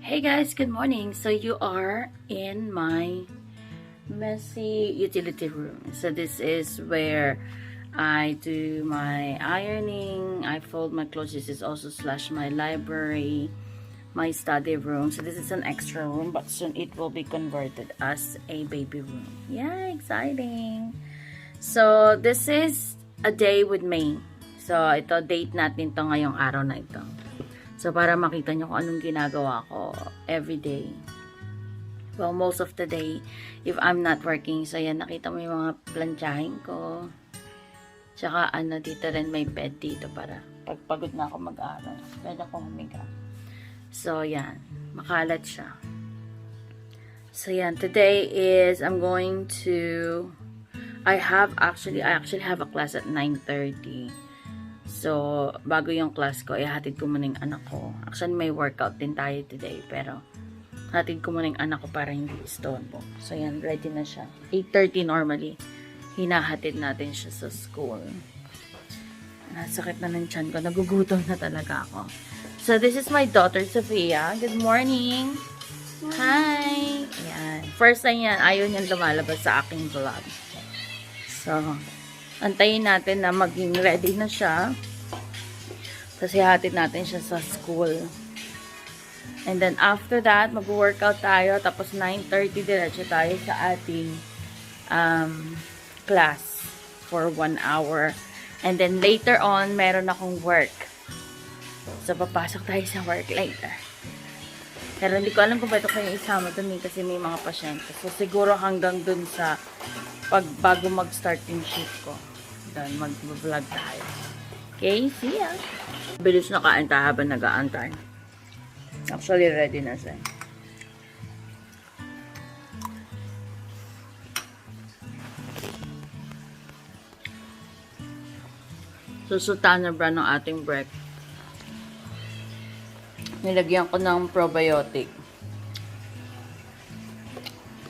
Hey guys, good morning. So you are in my messy utility room. So this is where I do my ironing, I fold my clothes. This is also slash my library, my study room. So this is an extra room, but soon it will be converted as a baby room. Yeah, exciting. So this is a day with me. So ito, date natin to ngayong araw na ito. So, para makita nyo kung anong ginagawa ko everyday. Well, most of the day, if I'm not working. So, yan, nakita mo yung mga plantsahin ko. Tsaka, dito rin may bed dito para pag pagod na ako mag-aral. Pwede akong humiga. So, yan. Makalat siya. So, yan. Today is, I'm going to, I actually have a class at 9:30. So, bago yung class ko, ihatid ko muna yung anak ko. Actually, may workout din tayo today. Pero, hatid ko muna yung anak ko para hindi istorbo. So, yan. Ready na siya. 8:30 normally. Hinahatid natin siya sa school. Nasakit na ng tiyan ko. Nagugutom na talaga ako. So, this is my daughter, Sophia. Good morning! Hi! Ayan. First time yan. Ayaw niyang lumalabas sa aking vlog. So, antayin natin na maging ready na siya. Kasi hatid natin siya sa school. And then after that, mag-workout tayo. Tapos 9:30 diretso tayo sa ating class for 1 hour. And then later on, meron akong work. So, papasok tayo sa work later. Pero hindi ko alam kung pwede ko yung isama dun kasi may mga pasyente. So, siguro hanggang dun sa bago mag-start yung shift ko. Then, mag-vlog tayo. Okay, see ya! Bilis na kain tayo habang nag-aantay. Actually, ready na siya. So, sultana brand ng ating break. Nilagyan ko ng probiotic.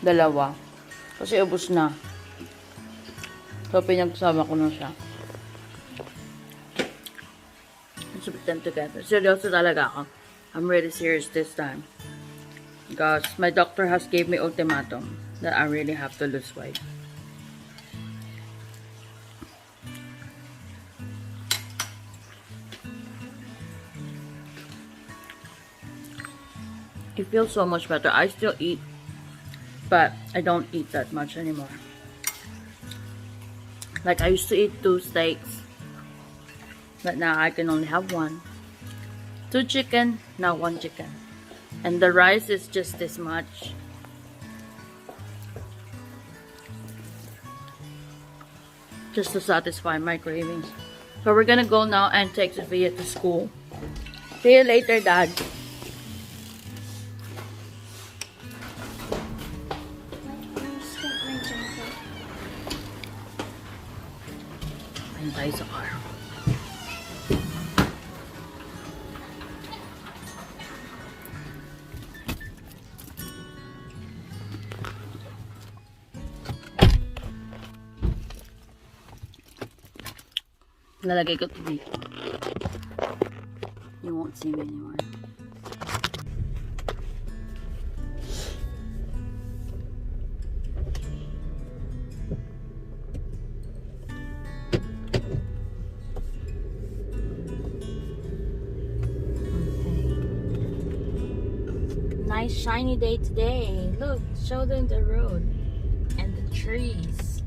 2. Kasi ubos na. So, pinagsama ko na siya. Let's put them together. Seryoso talaga ako. I'm really serious this time. Because my doctor has gave me ultimatum that I really have to lose weight. It feels so much better. I still eat, but I don't eat that much anymore. Like I used to eat 2 steaks, but now I can only have 1. 2 chicken, now 1 chicken. And the rice is just this much. Just to satisfy my cravings. So we're gonna go now and take Sophia to school. See you later, Dad. Ayun tayo sa car. Lalagay ko ito dito. You won't see me anymore. Nice shiny day today. Look, show them the road and the trees.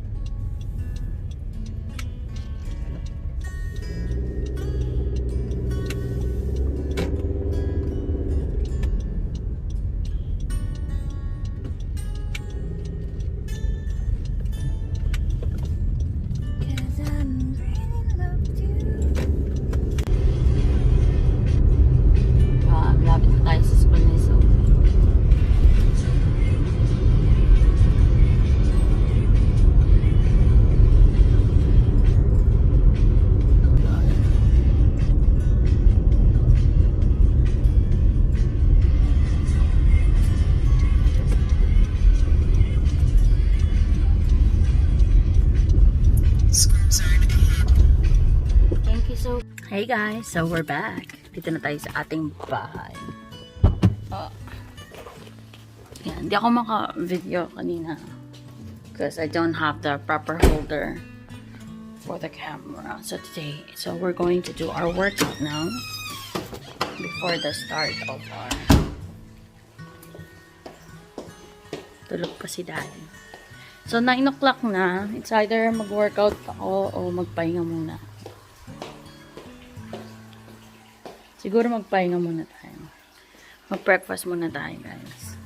Lapit na tayo sa school ni Sophie. Thank you so. Hey guys, so we're back. Dito na tayo sa ating bahay. Yan, hindi ako maka-video kanina because I don't have the proper holder for the camera. So we're going to do our workout now before the start of our tulog pa si daddy. So 9 o'clock na. It's either mag-workout ako o magpahinga muna. Siguro magpahinga muna tayo. Mag-breakfast muna tayo, guys.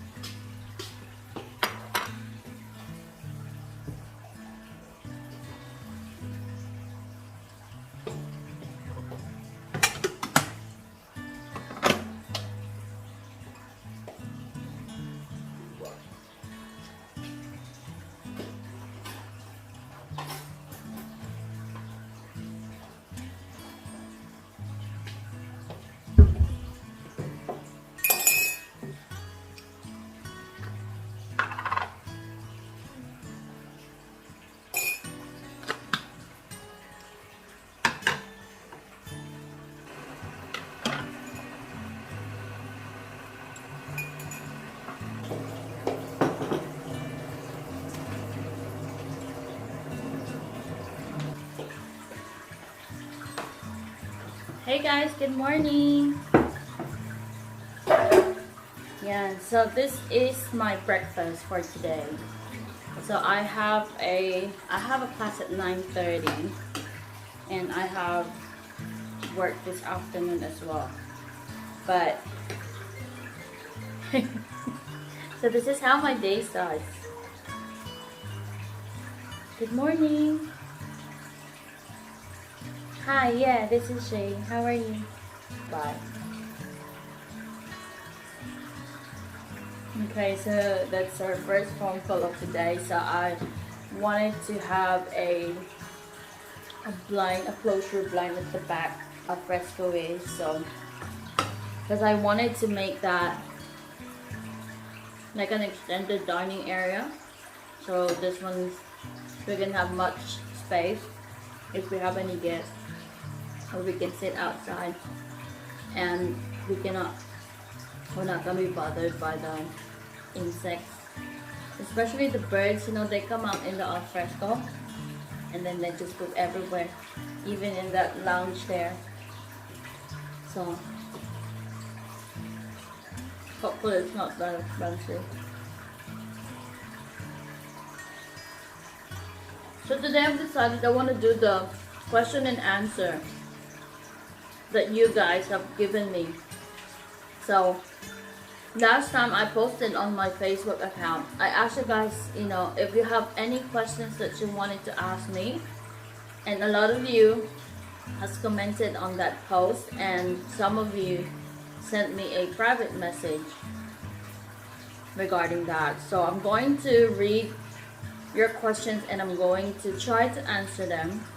Hey guys, good morning. Yeah, so this is my breakfast for today. So I have a class at 9:30 and I have work this afternoon as well. But so this is how my day starts. Good morning. Hi, yeah, this is Shay. How are you? Bye. Okay, so that's our first phone call of the day. So I wanted to have a closure blind at the back of fresco way. So because I wanted to make that like an extended dining area. So this one we can have much space if we have any guests. Or we can sit outside and we're not gonna be bothered by the insects, especially the birds. You know, they come out in the alfresco and then they just poop everywhere, even in that lounge there. So hopefully it's not that expensive. So today I've decided I want to do the question and answer that you guys have given me. So last time I posted on my Facebook account, I asked you guys, you know, if you have any questions that you wanted to ask me, and a lot of you has commented on that post, and some of you sent me a private message regarding that. So I'm going to read your questions and I'm going to try to answer them,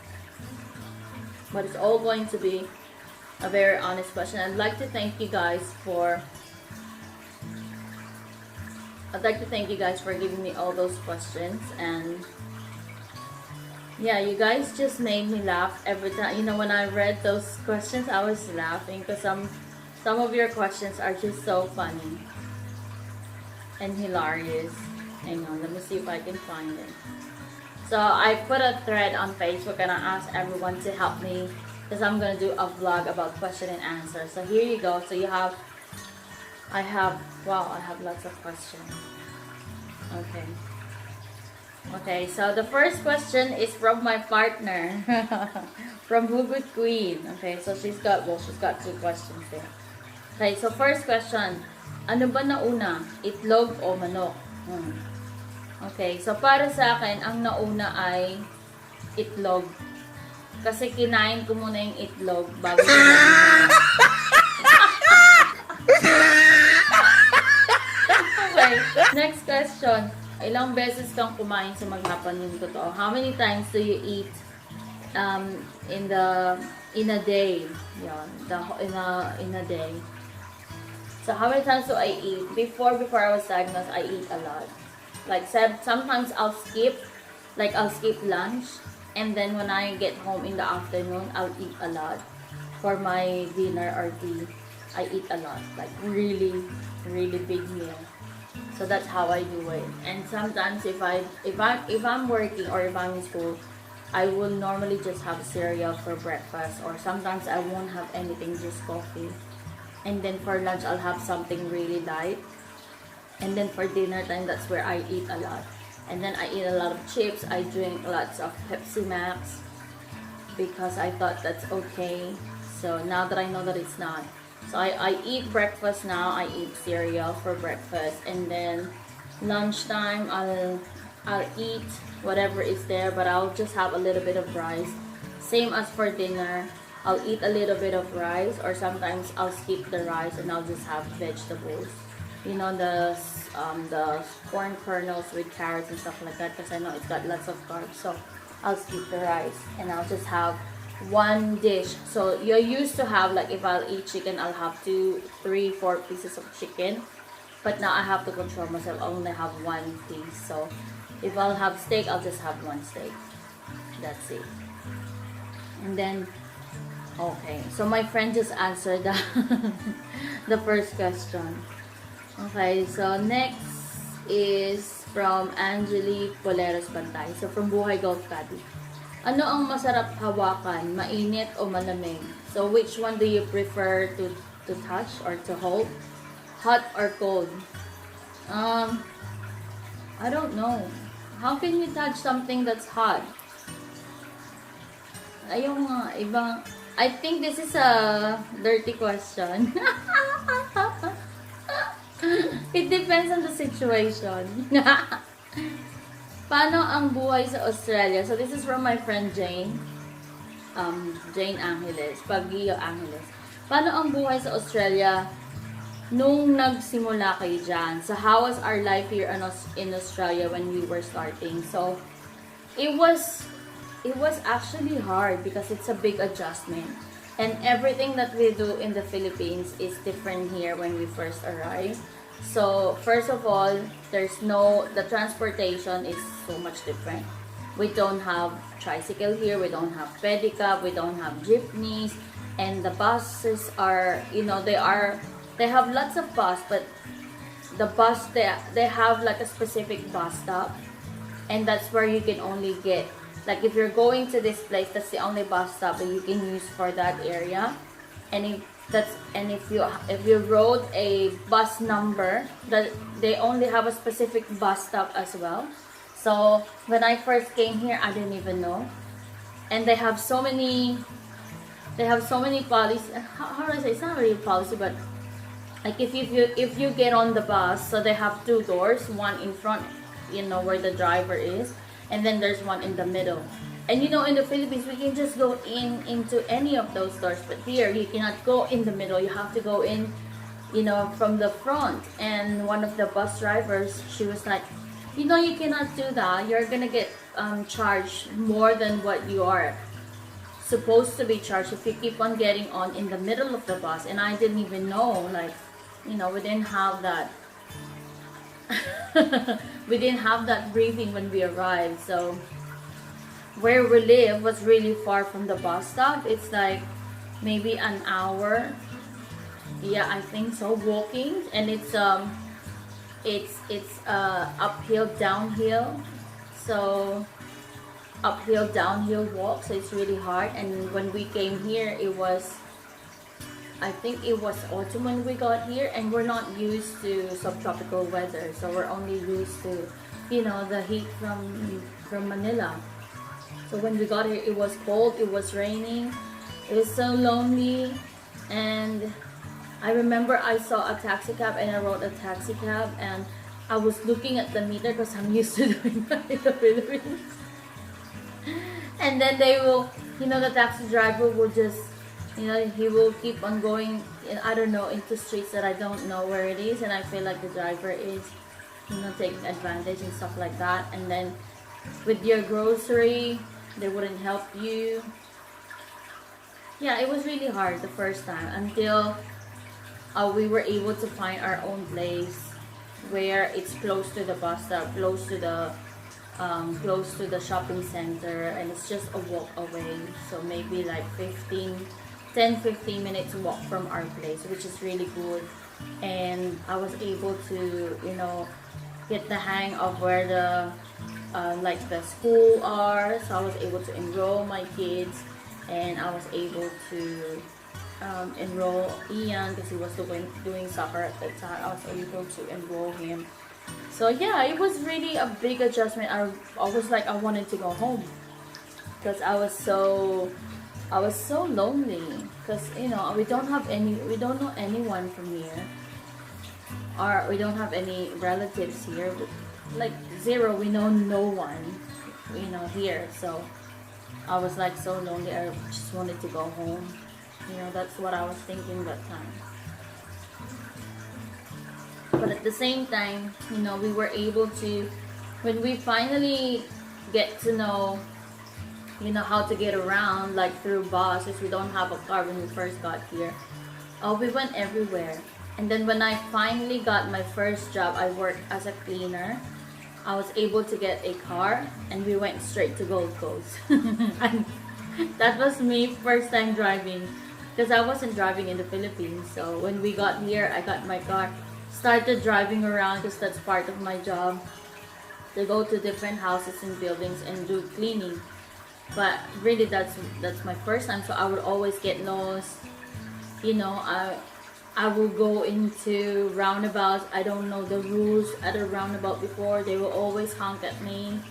but it's all going to be a very honest question. I'd like to thank you guys for giving me all those questions, and Yeah, you guys just made me laugh every time. You know, when I read those questions, I was laughing because some of your questions are just so funny and hilarious. Hang on, let me see if I can find it. So I put a thread on Facebook and I asked everyone to help me because I'm gonna do a vlog about question and answer. So here you go. So wow, I have lots of questions. Okay. Okay, so the first question is from my partner, from Hugot Queen. Okay, so she's got two questions there. Okay, so first question, ano ba nauna, itlog o manok? Okay, so para sa akin, ang nauna ay itlog. Kasi kinain ko muna yung itlog bago ko manok. Okay, next question. Ilang beses kang kumain sa maghapon yung totoo? How many times do you eat in a day? Yan, in a day. So how many times do I eat? Before I was diagnosed, I eat a lot. Like sometimes I'll skip lunch, and then when I get home in the afternoon, I'll eat a lot. For my dinner or tea, I eat a lot, like really, really big meal. So that's how I do it. And sometimes if I'm working or if I'm in school, I will normally just have cereal for breakfast, or sometimes I won't have anything, just coffee. And then for lunch, I'll have something really light. And then for dinner time, that's where I eat a lot. And then I eat a lot of chips. I drink lots of Pepsi Max because I thought that's okay. So now that I know that it's not. So I eat breakfast now. I eat cereal for breakfast, and then lunchtime I'll eat whatever is there, but I'll just have a little bit of rice. Same as for dinner, I'll eat a little bit of rice, or sometimes I'll skip the rice and I'll just have vegetables. You know, the corn kernels with carrots and stuff like that, because I know it's got lots of carbs. So I'll skip the rice and I'll just have one dish. So you're used to have, like, if I'll eat chicken, I'll have 2, 3, 4 pieces of chicken, but now I have to control myself. I only have one piece. So if I'll have steak, I'll just have one steak. That's it. And then okay, so my friend just answered the first question. Okay, so next is from Angelique Poleros Bantay. So from Buhay Golf Caddy. Ano ang masarap hawakan, mainit o malamig? So which one do you prefer to touch or to hold? Hot or cold? I don't know. How can you touch something that's hot? Ayun nga, ibang... I think this is a dirty question. It depends on the situation. Paano ang buhay sa Australia? So this is from my friend Jane. Jane Angeles. Pagio Angeles. Paano ang buhay sa Australia nung nagsimula kayo dyan? So how was our life here in Australia when we were starting? So it was actually hard because it's a big adjustment. And everything that we do in the Philippines is different here when we first arrive. So first of all, the transportation is so much different. We don't have tricycle here, we don't have pedicab, we don't have jeepneys, and the buses are, they have lots of bus, but the bus, they have like a specific bus stop, and that's where you can only get, like, if you're going to this place, that's the only bus stop that you can use for that area. And if you wrote a bus number, that they only have a specific bus stop as well. So when I first came here, I didn't even know. And they have so many policies. How do I say? It's not really a policy, but like if you get on the bus, so they have 2 doors, one in front, where the driver is, and then there's one in the middle. And in the Philippines, we can just go into any of those doors, but here you cannot go in the middle. You have to go in, from the front. And one of the bus drivers, she was like, you cannot do that. You're gonna get charged more than what you are supposed to be charged if you keep on getting on in the middle of the bus. And I didn't even know, like, we didn't have that. We didn't have that briefing when we arrived. So where we live was really far from the bus stop. It's like maybe an hour. Yeah, I think so, walking. And it's uphill, downhill. So uphill, downhill walk. So it's really hard. And when we came here, I think it was autumn when we got here, and we're not used to subtropical weather. So we're only used to, the heat from Manila. So when we got here, it was cold, it was raining, it was so lonely. And I remember I saw a taxi cab and I wrote a taxi cab, and I was looking at the meter because I'm used to doing that in the Philippines. And then they will, the taxi driver will just, he will keep on going, I don't know, into streets that I don't know where it is. And I feel like the driver is, taking advantage and stuff like that. And then with your grocery, they wouldn't help you. Yeah, it was really hard the first time until we were able to find our own place where it's close to the bus stop, close to the shopping center, and it's just a walk away. So maybe like 10-15 minutes walk from our place, which is really good. And I was able to, get the hang of where the school are. So I was able to enroll my kids, and I was able to enroll Ian because he was doing soccer at that time. I was able to enroll him. So yeah, it was really a big adjustment. I was like, I wanted to go home because I was so lonely because we don't know anyone from here, or we don't have any relatives here, like zero. We know no one here. So I was like so lonely. I just wanted to go home. That's what I was thinking that time. But at the same time, we were able to, when we finally get to know how to get around, like through buses. We don't have a car when we first got here. We went everywhere. And then when I finally got my first job, I worked as a cleaner. I was able to get a car, and we went straight to Gold Coast. And that was me first time driving, because I wasn't driving in the Philippines. So when we got here, I got my car, started driving around because that's part of my job, to go to different houses and buildings and do cleaning. But really, that's my first time. So I would always get lost. I will go into roundabouts. I don't know the rules at a roundabout before. They will always honk at me,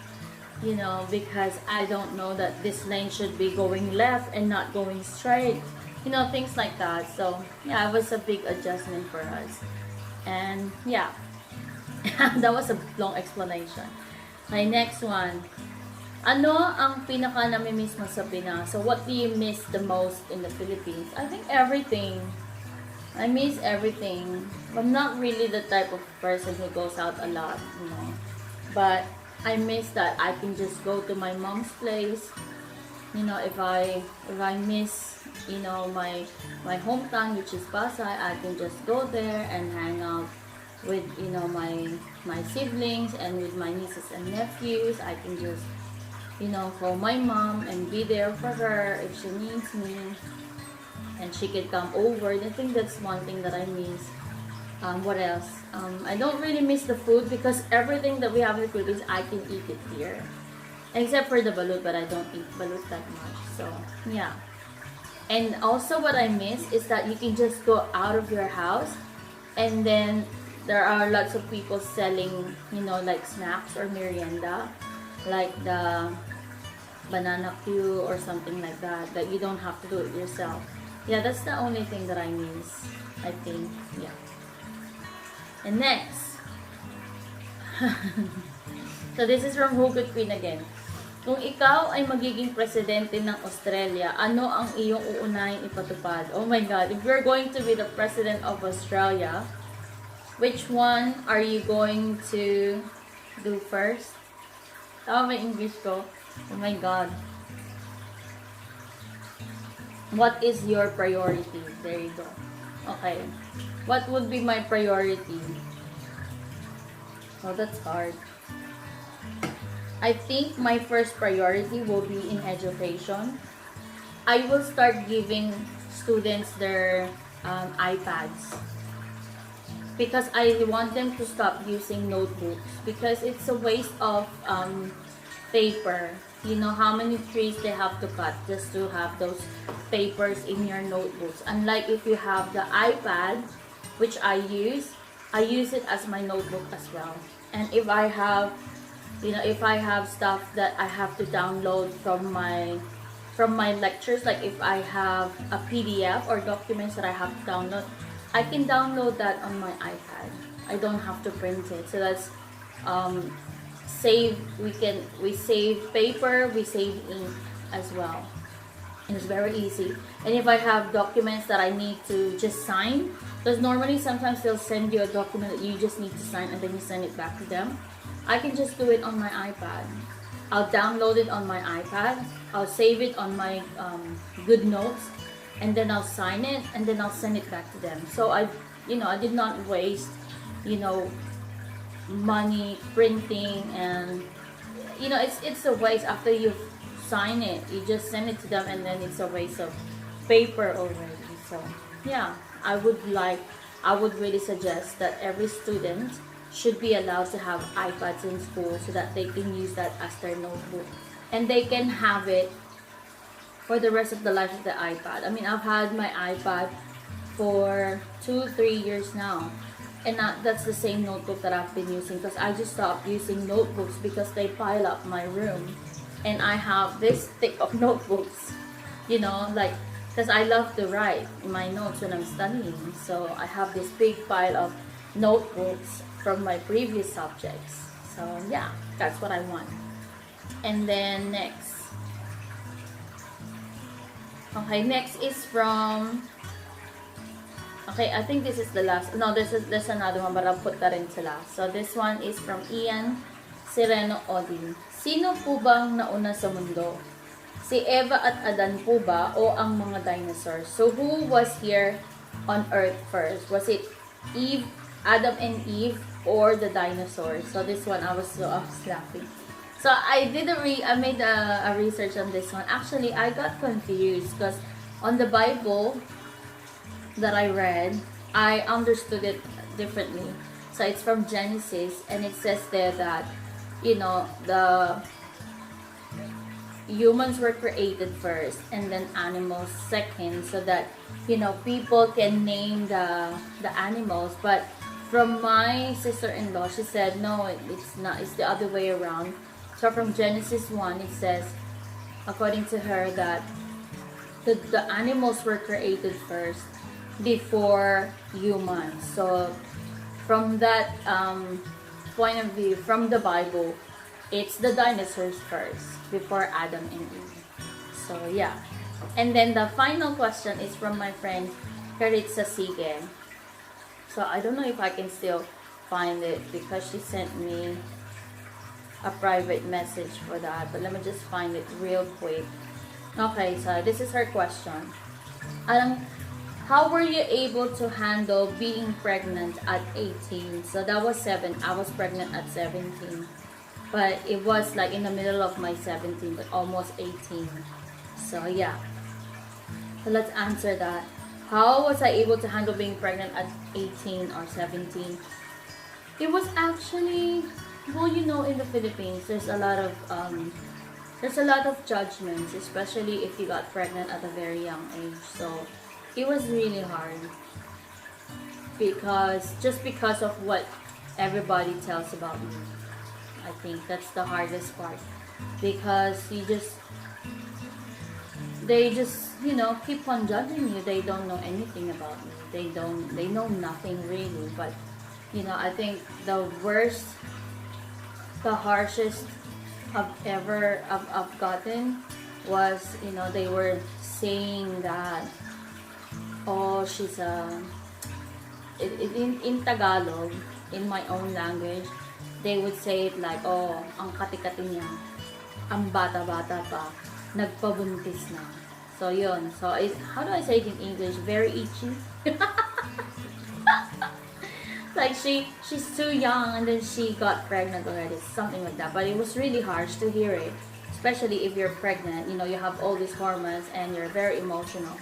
because I don't know that this lane should be going left and not going straight. Things like that. So yeah, it was a big adjustment for us. And yeah, that was a long explanation. My next one. Ano ang pinaka nami-miss mo sa Pinas? So what do you miss the most in the Philippines? I think everything. I miss everything. I'm not really the type of person who goes out a lot, But I miss that I can just go to my mom's place. If I miss, my hometown, which is Pasay, I can just go there and hang out with, my siblings and with my nieces and nephews. I can just, call my mom and be there for her if she needs me, and she can come over. I think that's one thing that I miss. What else? I don't really miss the food because everything that we have in the Philippines, I can eat it here. Except for the balut, but I don't eat balut that much. So, yeah. And also what I miss is that you can just go out of your house, and then there are lots of people selling, like snacks or merienda, like the banana Q or something like that you don't have to do it yourself. Yeah, that's the only thing that I miss, I think. Yeah. And next. So this is from Hukom Queen again. Kung ikaw ay magiging presidente ng Australia, ano ang iyong uunahin ipatupad? Oh my God, if you're going to be the president of Australia, which one are you going to do first? Tama ba English ko? Oh my God. What is your priority? There you go. Okay. What would be my priority? Oh, that's hard. I think my first priority will be in education. I will start giving students their iPads because I want them to stop using notebooks because it's a waste of paper. You know how many trees they have to cut just to have those papers in your notebooks. Unlike if you have the iPad, which I use it as my notebook as well. And if I have, if I have stuff that I have to download from my lectures, like if I have a PDF or documents that I have to download, I can download that on my iPad. I don't have to print it. So that's we save paper, we save ink as well. And it's very easy. And if I have documents that I need to just sign, because normally sometimes they'll send you a document that you just need to sign and then you send it back to them, I can just do it on my iPad. I'll download it on my iPad, I'll save it on my good notes, and then I'll sign it and then I'll send it back to them. So I did not waste money printing, and it's a waste. After you sign it, you just send it to them and then it's a waste of paper already. So yeah, I would really suggest that every student should be allowed to have iPads in school so that they can use that as their notebook and they can have it for the rest of the life of the iPad. I mean, I've had my iPad for 2-3 years now, and that's the same notebook that I've been using because I just stopped using notebooks because they pile up my room, and I have this thick of notebooks, because I love to write my notes when I'm studying. So I have this big pile of notebooks from my previous subjects. So yeah, that's what I want. And then next is from, I think this is the last. No, there's another one, but I'll put that into last. So this one is from Ian Sireno Odin. Sino po bang nauna sa mundo? Si Eva at Adan po ba o ang mga dinosaurs? So who was here on earth first? Was it Adam and Eve, or the dinosaurs? So this one I was laughing. So I made a research on this one. Actually, I got confused because on the Bible that I read, I understood it differently. So it's from Genesis, and it says there that the humans were created first and then animals second, so that people can name the animals. But from my sister-in-law, she said no, it's not, it's the other way around. So from Genesis 1, it says, according to her, that the animals were created first before humans. So from that point of view, from the Bible, it's the dinosaurs first before Adam and Eve. So yeah. And then the final question is from my friend Karitza Sige. So I don't know if I can still find it because she sent me a private message for that, but let me just find it real quick. Okay, so this is her question. How were you able to handle being pregnant at 18? So that was 7. I was pregnant at 17. But it was like in the middle of my 17, but almost 18. So yeah. So let's answer that. How was I able to handle being pregnant at 18 or 17? It was actually, well, in the Philippines, there's a lot of judgments, especially if you got pregnant at a very young age. So it was really hard because of what everybody tells about me. I think that's the hardest part, because they just keep on judging you. They don't know anything about me. They know nothing really. But I think the harshest I've gotten was, they were saying that, oh, she's in Tagalog, in my own language, they would say it like, oh, ang kati-kati niya, ang bata-bata pa, nagpabuntis na. So yun. So how do I say it in English? Very itchy. Like like she's too young and then she got pregnant already, something like that. But it was really harsh to hear it, especially if you're pregnant. You know, you have all these hormones and you're very emotional,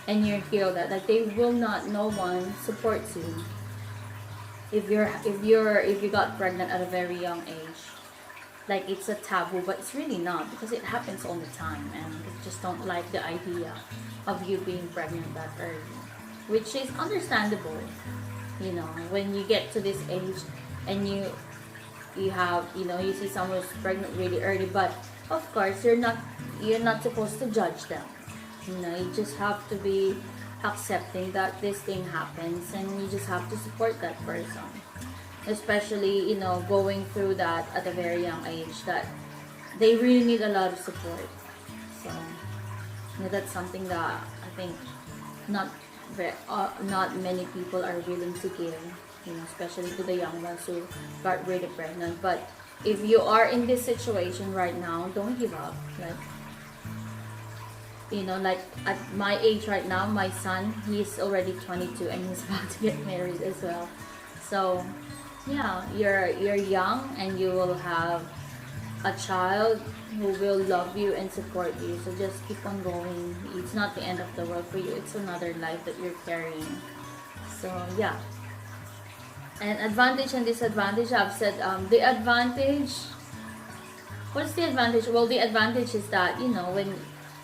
and you feel that like they will not, no one supports you if you got pregnant at a very young age. Like it's a taboo, but it's really not, because it happens all the time, and they just don't like the idea of you being pregnant that early, which is understandable. You know, when you get to this age and you have, you know, you see someone who's pregnant really early, but of course you're not supposed to judge them. You know, you just have to be accepting that this thing happens, and you just have to support that person, especially, you know, going through that at a very young age, that they really need a lot of support. So, you know, that's something that I think not not many people are willing to give, you know, especially to the young ones who got really pregnant. But if you are in this situation right now, don't give up. Like, you know, like at my age right now, my son, he's already 22 and he's about to get married as well. So yeah, you're young and you will have a child who will love you and support you. So just keep on going. It's not the end of the world for you. It's another life that you're carrying. So yeah. And advantage and disadvantage, I've said the advantage, what's the advantage? Well, the advantage is that, you know, when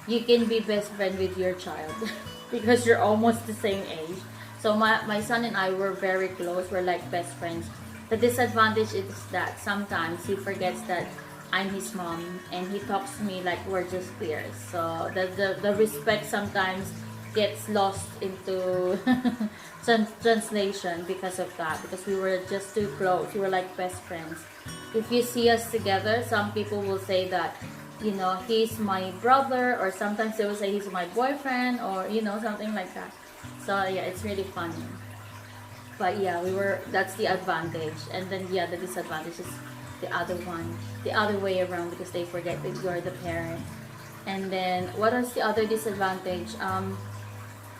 you can be best friend with your child because you're almost the same age. So my son and I were very close. We're like best friends. The disadvantage is that sometimes he forgets that I'm his mom, and he talks to me like we're just peers. So the respect sometimes gets lost into translation because of that, because we were just too close. We were like best friends. If you see us together, some people will say that, you know, he's my brother, or sometimes they will say he's my boyfriend, or, you know, something like that. So yeah, it's really funny. But yeah, that's the advantage. And then yeah, the disadvantage is the other one, the other way around, because they forget that you're the parent. And then what is the other disadvantage?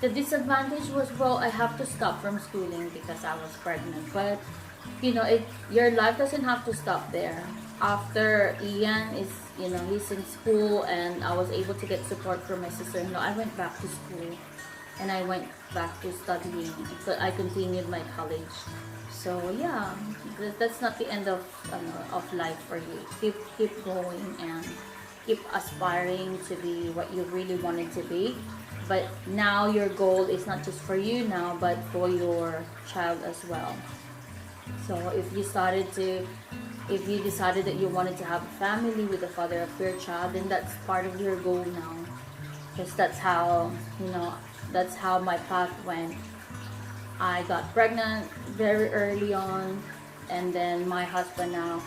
The disadvantage was, well, I have to stop from schooling because I was pregnant. But you know, your life doesn't have to stop there. After Ian is, you know, he's in school and I was able to get support from my sister-in-law, I went back to school and I went back to studying. So I continued my college. So yeah, that's not the end of life for you. Keep going and keep aspiring to be what you really wanted to be. But now your goal is not just for you now, but for your child as well. So if you decided that you wanted to have a family with the father of your child, then that's part of your goal now. Because that's how, you know, that's how my path went. I got pregnant very early on, and then my husband now,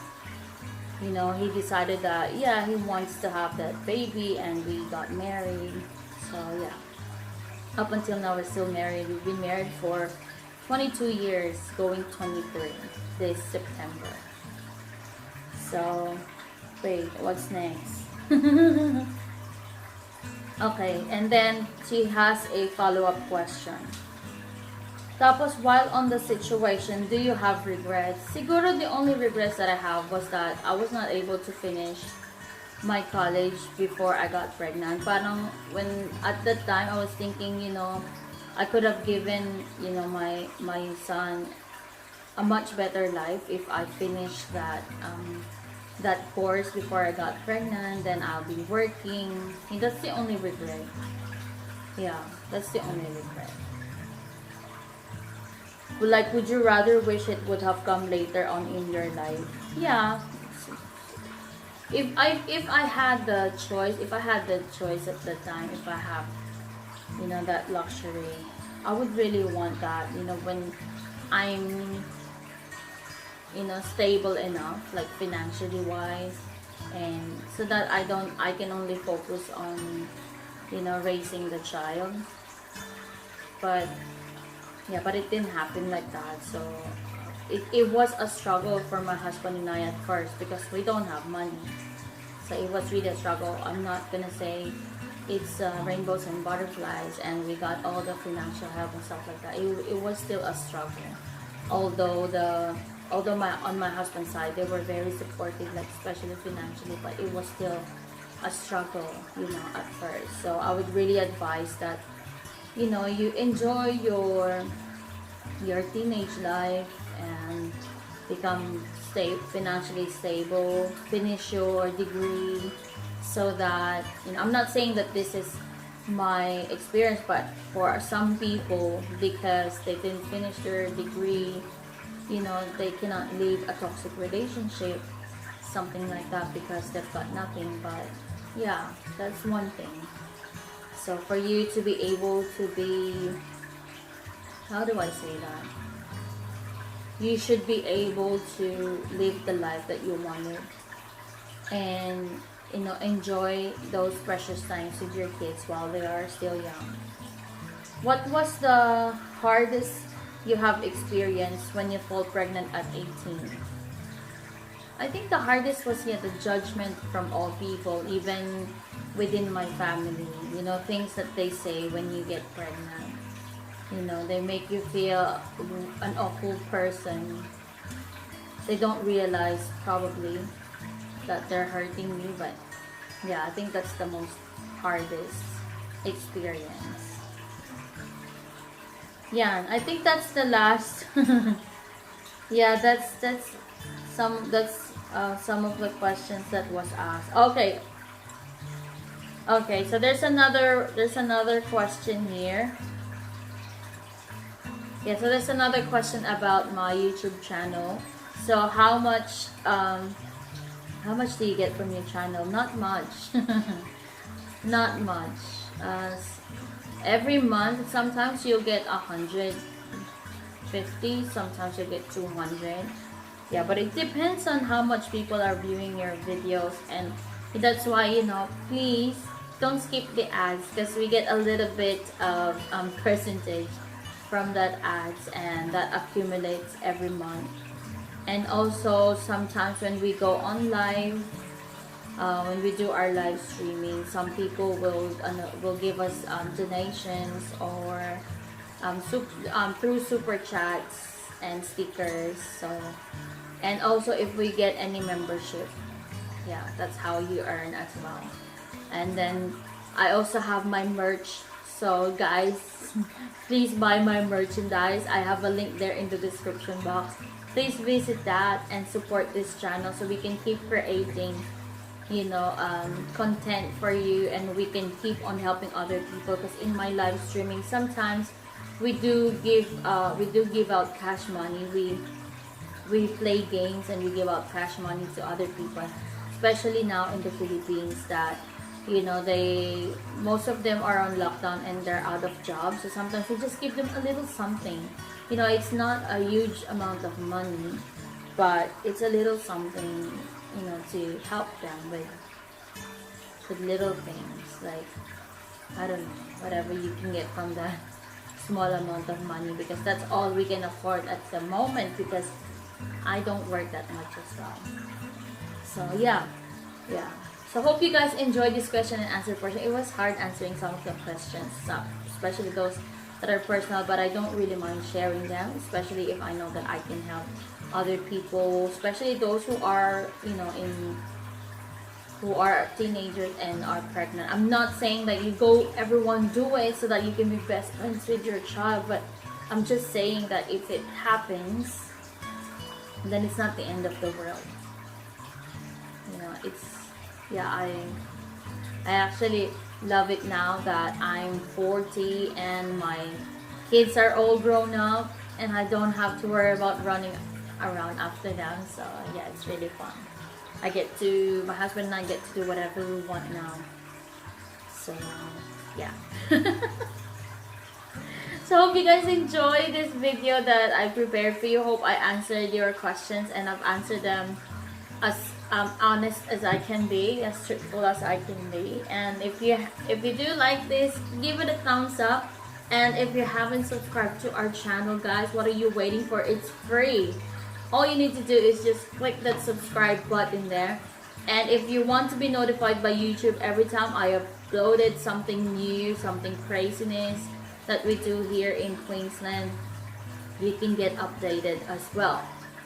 you know, he decided that, yeah, he wants to have that baby, and we got married. So yeah, up until now we're still married. We've been married for 22 years, going 23 this September. So wait, what's next? Okay, and then she has a follow-up question. Tapos, while on the situation, do you have regrets? Siguro the only regrets that I have was that I was not able to finish my college before I got pregnant. Parang when at that time I was thinking, you know, I could have given, you know, my son a much better life if I finished that course before I got pregnant. Then I'll be working. And that's the only regret. Yeah, that's the only regret. Like, would you rather wish it would have come later on in your life? Yeah. If I had the choice, at the time, if I have, you know, that luxury, I would really want that, you know, when I'm, you know, stable enough, like financially wise, and so that I can only focus on, you know, raising the child. But yeah, but it didn't happen like that. So it was a struggle for my husband and I at first, because we don't have money. So it was really a struggle. I'm not gonna say it's rainbows and butterflies and we got all the financial help and stuff like that. It was still a struggle. although on my husband's side they were very supportive, like especially financially, but it was still a struggle, at first. So I would really advise that, you enjoy your teenage life and become financially stable, finish your degree, so that, I'm not saying that this is my experience, but for some people, because they didn't finish their degree, they cannot leave a toxic relationship, something like that, because they've got nothing. But yeah, that's one thing. So for you to be able to be, how do I say that? You should be able to live the life that you wanted, and enjoy those precious times with your kids while they are still young. What was the hardest you have experienced when you fall pregnant at 18? I think the hardest was, the judgment from all people, even within my family. Things that they say when you get pregnant. They make you feel an awful person. They don't realize probably that they're hurting you, but yeah, I think that's the most hardest experience. Yeah, I think that's the last. Yeah, that's some of the questions that was asked. Okay. Okay, so there's another question here. Yeah, so there's another question about my YouTube channel. So how much do you get from your channel? Not much. Not much. Every month, sometimes you'll get 150, sometimes you'll get 200. Yeah, but it depends on how much people are viewing your videos, and that's why, please don't skip the ads, because we get a little bit of percentage from that ads, and that accumulates every month. And also sometimes when we go on live, when we do our live streaming, some people will give us donations, or through super chats and stickers. So, and also if we get any membership, yeah, that's how you earn as well. And then I also have my merch. So guys, please buy my merchandise. I have a link there in the description box. Please visit that and support this channel so we can keep creating, content for you, and we can keep on helping other people. Because in my live streaming, sometimes we do give out cash money. We play games and we give out cash money to other people, especially now in the Philippines, that most of them are on lockdown and they're out of jobs. So sometimes we just give them a little something. It's not a huge amount of money, but it's a little something, to help them with little things, like, I don't know, whatever you can get from that small amount of money, because that's all we can afford at the moment, because I don't work that much as well. So yeah. So hope you guys enjoyed this question and answer portion. It was hard answering some of the questions, especially those that are personal, but I don't really mind sharing them, especially if I know that I can help other people, especially those who are, who are teenagers and are pregnant. I'm not saying that everyone do it so that you can be best friends with your child, but I'm just saying that if it happens, then it's not the end of the world. I actually love it now that I'm 40 and my kids are all grown up, and I don't have to worry about running around after them. So yeah, it's really fun. My husband and I get to do whatever we want now. So yeah. So hope you guys enjoy this video that I prepared for you. Hope I answered your questions, and I've answered them as honest as I can be, as truthful as I can be. And if you do like this, give it a thumbs up. And if you haven't subscribed to our channel, guys, what are you waiting for? It's free. All you need to do is just click that subscribe button there. And if you want to be notified by YouTube every time I uploaded something new, something craziness that we do here in Queensland, you can get updated as well.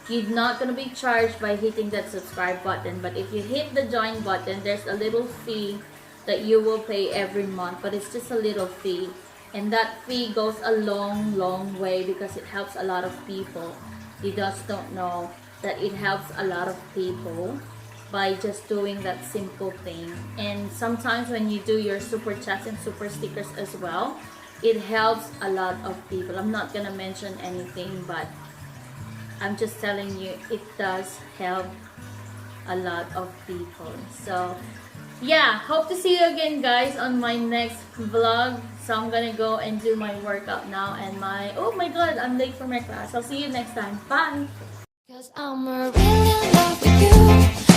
You're not going to be charged by hitting that subscribe button, but if you hit the join button, there's a little fee that you will pay every month, but it's just a little fee, and that fee goes a long way because it helps a lot of people. You just don't know that it helps a lot of people by just doing that simple thing. And sometimes when you do your super chats and super stickers as well, it helps a lot of people. I'm not gonna mention anything, but I'm just telling you, it does help a lot of people. So yeah, hope to see you again, guys, on my next vlog. So I'm gonna go and do my workout now, and oh my god, I'm late for my class. I'll see you next time. Bye. 'Cause I'm really in love with you.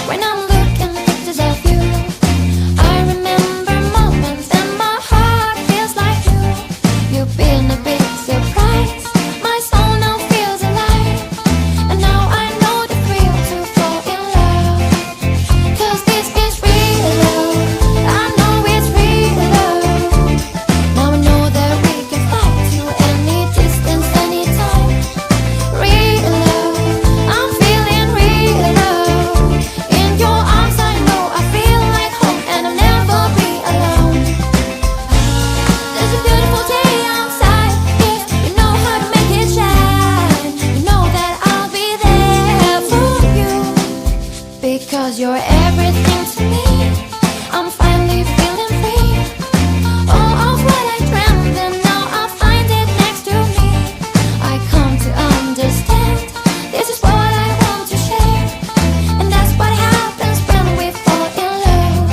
When I'm looking at pictures of you, I remember moments and my heart feels like you. You've been a big surprise. My soul now feels alive, and now I know the thrill to fall in love. 'Cause this is real love. I know it's real love. Now I know that we can fly to any distance, anytime. Real love. I'm feeling real love. In your arms I know I feel like home, and I'll never be alone. There's a beautiful day outside. If you know how to make it shine, you know that I'll be there for you. Because you're everything to me. I'm finally feeling free. All of what I dreamed, and now I find it next to me. I come to understand. This is what I want to share, and that's what happens when we fall in love.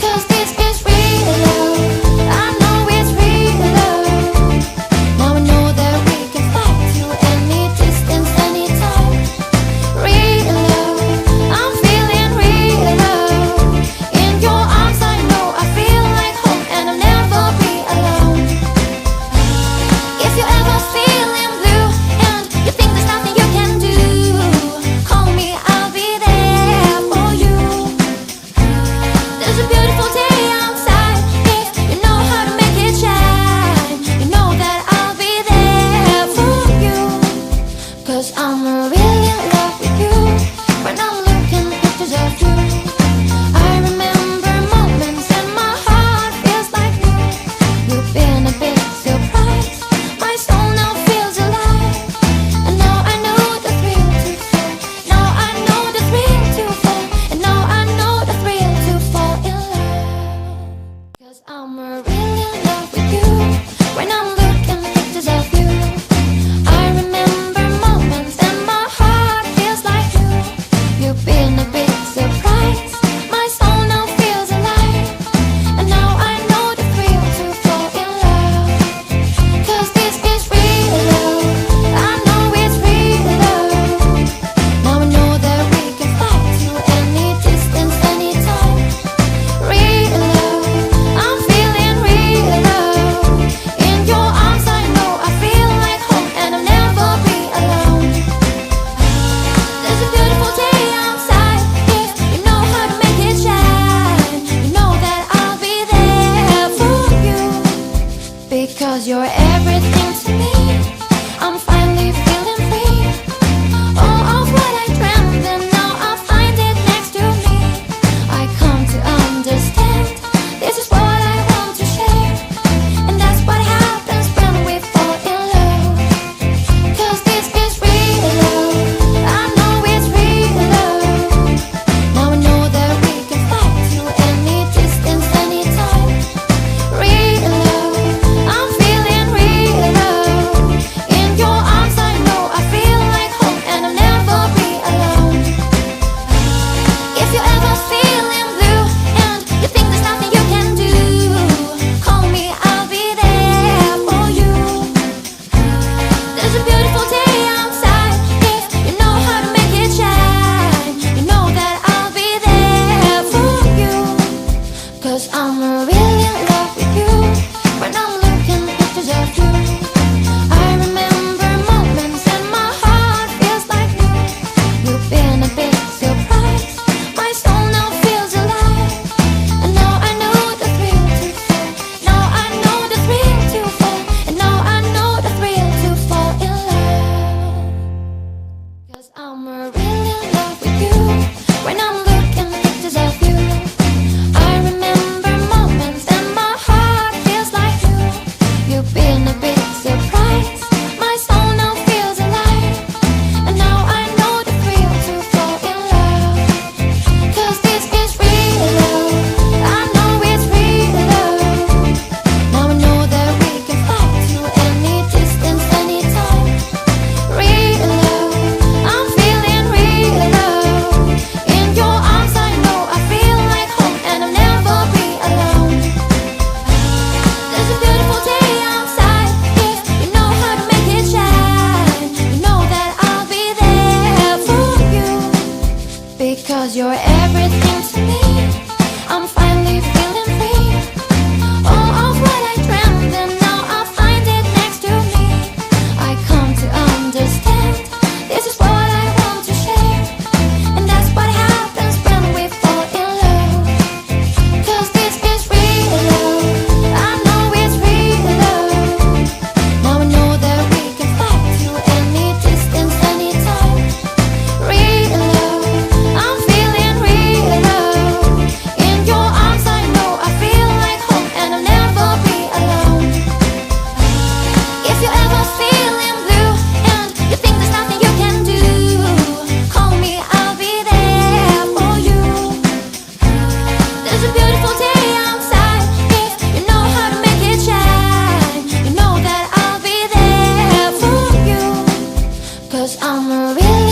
'Cause this is real love. I know it's real love. Now I know that we can fly to any distance, anytime. Real love. I'm feeling real love. In your arms I know I feel like home, and I'll never be alone. If you ever feeling blue and you think there's nothing you can do, call me, I'll be there for you. There's a beautiful day outside. If you know how to make it shine, you know that I'll be there for you. 'Cause I'm really in love with you. When I'm looking at pictures of you, I remember moments and my heart feels like new. You've been a big surprise. My soul now feels alive, and now I know the thrill to fall. Now I know the thrill to fall, and now I know the thrill to fall in love. 'Cause I'm really in love with you. When I'm looking at pictures of you, I remember moments and my heart feels like new. You've been a big surprise. My soul now feels alive, and now I know the thrill to fall in love. 'Cause this is real love. I know it's real love. Now I know that we can fly to any distance, anytime. Real love. I'm feeling real love. In your arms I know I feel like home, and I'll never be alone. There's a beautiful day outside. If you know how to make it shine, you know that I'll be there for you. Because you're everything to me. I'm finally feeling free. All of what I dreamed, and now I find it next to me. I come to understand. This is what I want to share, and that's what happens when we fall in love. 'Cause this is real love. I know it's real love. Now I know that we can fly to any distance, anytime. Real love. I'm feeling real love. In your arms I know I feel like home, and I'll never be alone. If you ever feeling blue and you think there's nothing you can do, call me, I'll be there for you. There's a beautiful day outside. If you know how to make it shine, you know that I'll be there for you. 'Cause I'm really in love with you. When I'm looking at pictures of you, I remember moments and my heart feels like new. You've been a big surprise. My soul now feels alive, and now I know the thrill to fall. Now I know the thrill to fall, and now I know the thrill to fall in love. 'cause I'm really